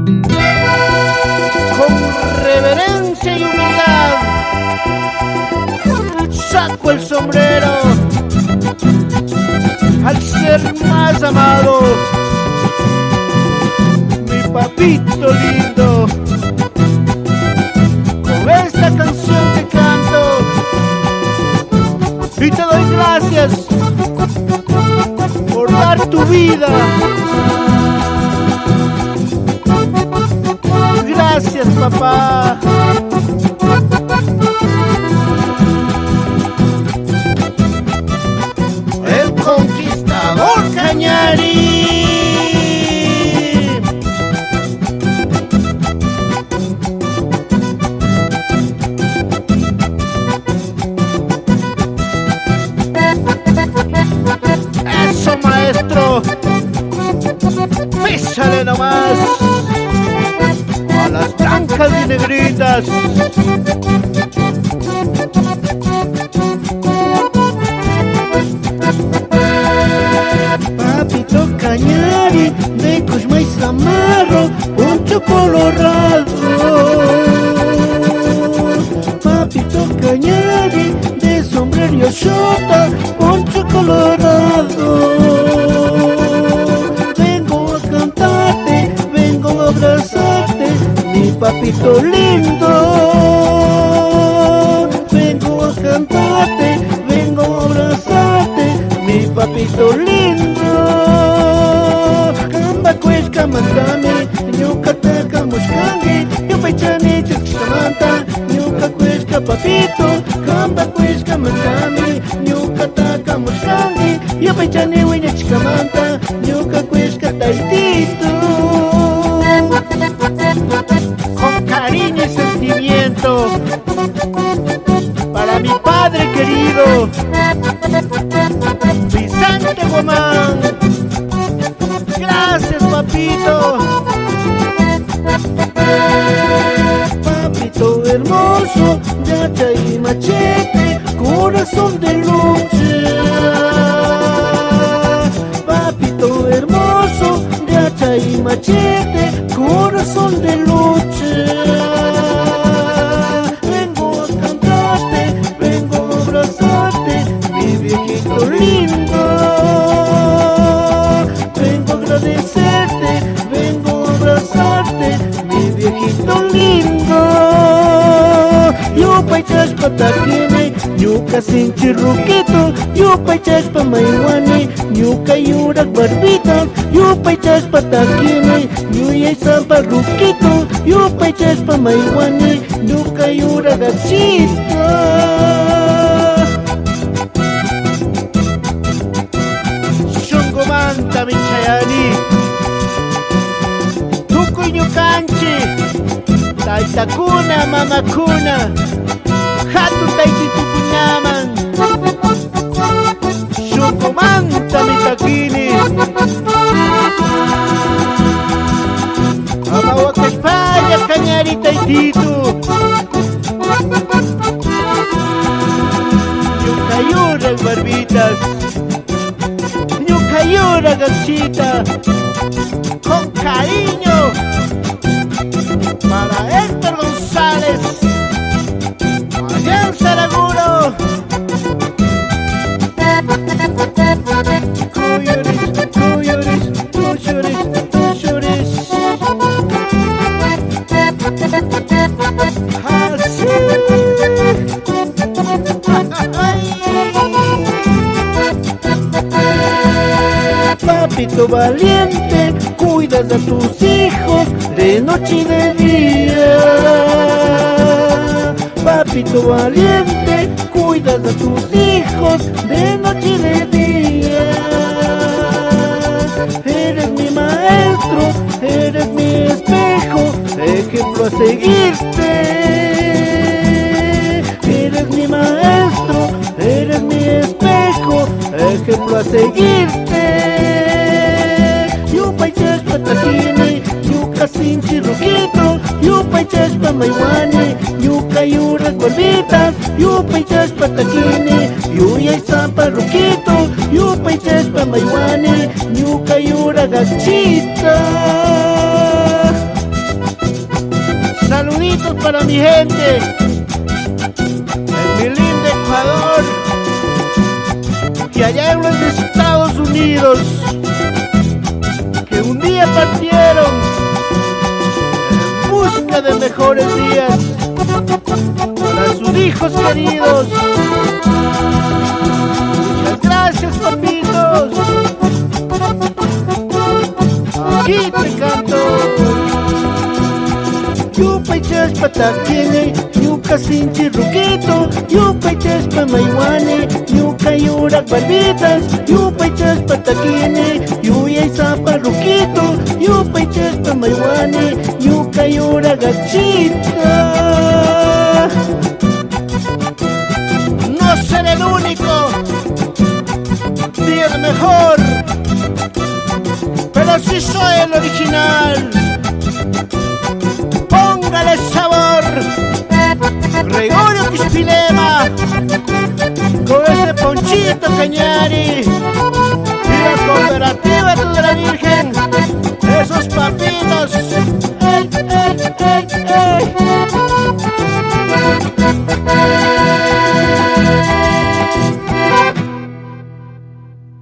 Con reverencia y humildad saco el sombrero al ser más amado, mi papito lindo. Con esta canción te canto y te doy gracias por dar tu vida. Gracias, papá. El conquistador Cañari. Eso, maestro. Písale nomás a las blancas y negritas. Papito Cañari, de Cosmais Amarro, poncho colorado. Papito Cañari, de sombrero shota, poncho colorado. Vengo a cantarte, vengo a abrazarte, mi papito lindo. Vengo a cantarte, vengo a abrazarte, mi papito lindo. Kamba cuesca mantame, ñucataca muscangue, yo pechane chachkamanta, ñuca cuesca papito. Kamba cuesca mantame, ñucataca muscangue, yo pechane hueña chicamanta, ñuca cuesca taitito. Con cariño y sentimiento para mi padre querido Vicente Guamán. Gracias, papito. Papito hermoso, de hacha y machete, corazón de lucha. Papito hermoso, de hacha y machete, corazón de lucha. Vengo a cantarte, vengo a abrazarte, mi viejito lindo. Vengo a agradecerte, vengo a abrazarte, mi viejito lindo. Yo paichas pataquine, ñuca sin chirruquito, yo paichas pa maiwane, ñuca yurak barbitas, yo paichas pataquine, ñuya zampa ruquito, yo paichas pa maiwane, ñuca yurak gachita. Shungomanta mi chayani, tukuy ñukanchi, taytakuna mamakuna, hatun taytitukunaman. Shungomanta mi takini, Amawakashpaya Cañari taytitu. Ñucayura barbitas, ñucayura gachita. Con cariño para Héctor González, allá en Saraguro. Cuyuris, cuyuris, cuyuris, cuyuris. Así. Papito valiente, cuidas a tus hijos de noche y de día. Papito valiente, cuidas a tus hijos de noche y de día. Eres mi maestro, eres mi espejo, ejemplo a seguirte. Eres mi maestro, eres mi espejo, ejemplo a seguirte. Yupaychas patakine, yuka sin chirruquito, yupaychas pa maiwane, yuka yurak gorditas, yupaychas patakine, yuya y zampa ruquito, yupaychas pa maiwane, yuka yurak gachita. para mi gente en mi lindo Ecuador y allá en los Estados Unidos, que un día partieron en busca de mejores días para sus hijos queridos. Muchas gracias, papitos. Aquí te canto. Yupay chaspa takine, yuka sinchi ruquito, yupay chaspa maiwane, yuka yurak barbitas, yupay chaspa takine, yuyay zapa ruquito, yupay chaspa maiwane, yuka yurak gachita. No seré el único, ni el mejor, pero sí soy el original. Póngale sabor, Gregorio Quispilema, con ese Ponchito Cañari.